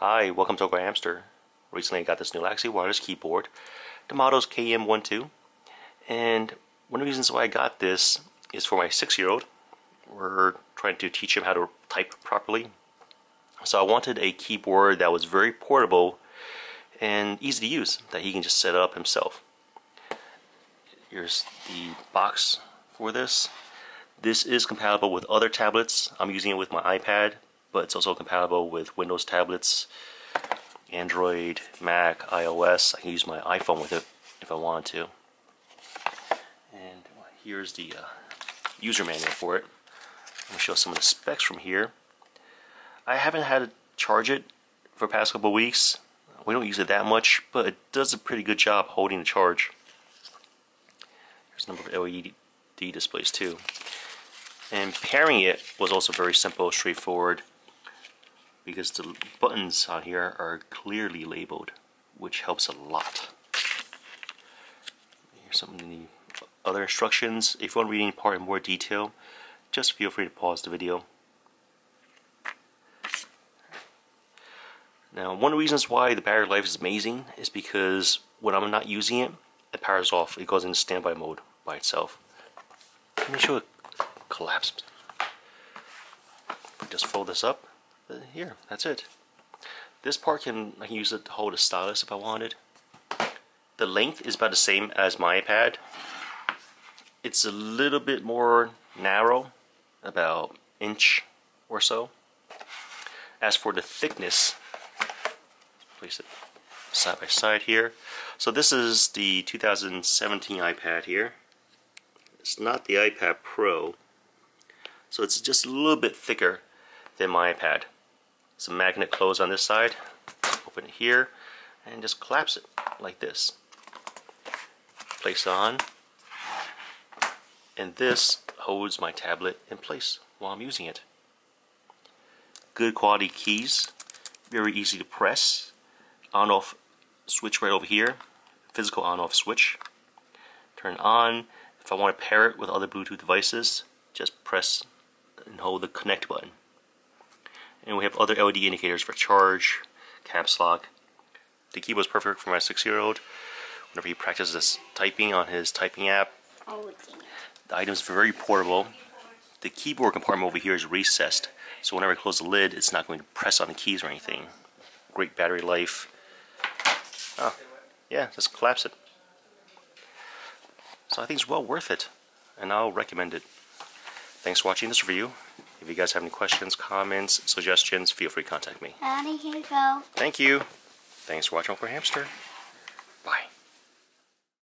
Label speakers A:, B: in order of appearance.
A: Hi, welcome to AwkwardHamster. Recently I got this Nulaxy wireless keyboard. The model is KM12, and one of the reasons why I got this is for my 6-year-old. We're trying to teach him how to type properly. So I wanted a keyboard that was very portable and easy to use, that he can just set up himself. Here's the box for this. This is compatible with other tablets. I'm using it with my iPad, but it's also compatible with Windows tablets, Android, Mac, iOS. I can use my iPhone with it if I wanted to. And here's the user manual for it. I'm going to show some of the specs from here. I haven't had to charge it for the past couple of weeks. We don't use it that much, but it does a pretty good job holding the charge. There's a number of LED displays too. And pairing it was also very simple, straightforward, because the buttons on here are clearly labeled, which helps a lot. Here's some of the other instructions. If you want to read any part in more detail, just feel free to pause the video. Now, one of the reasons why the battery life is amazing is because when I'm not using it, it powers off. It goes into standby mode by itself. Let me show it collapsed. Just fold this up. Here, that's it. This part I can use it to hold a stylus if I wanted. The length is about the same as my iPad. It's a little bit more narrow, about an inch or so. As for the thickness, place it side by side here. So this is the 2017 iPad here. It's not the iPad Pro, so it's just a little bit thicker than my iPad. Some magnet close on this side. Open it here and just collapse it like this. Place on, and this holds my tablet in place while I'm using it. Good quality keys, very easy to press. On-off switch right over here, physical on-off switch. Turn on. If I want to pair it with other Bluetooth devices, just press and hold the connect button. And we have other LED indicators for charge, caps lock. The keyboard is perfect for my 6-year-old. Whenever he practices typing on his typing app. The item is very portable. The keyboard compartment over here is recessed, so whenever I close the lid, it's not going to press on the keys or anything. Great battery life. Oh, yeah, just collapse it. So I think it's well worth it, and I'll recommend it. Thanks for watching this review. If you guys have any questions, comments, suggestions, feel free to contact me.
B: Daddy, here you go.
A: Thank you. Thanks for watching AwkwardHamster.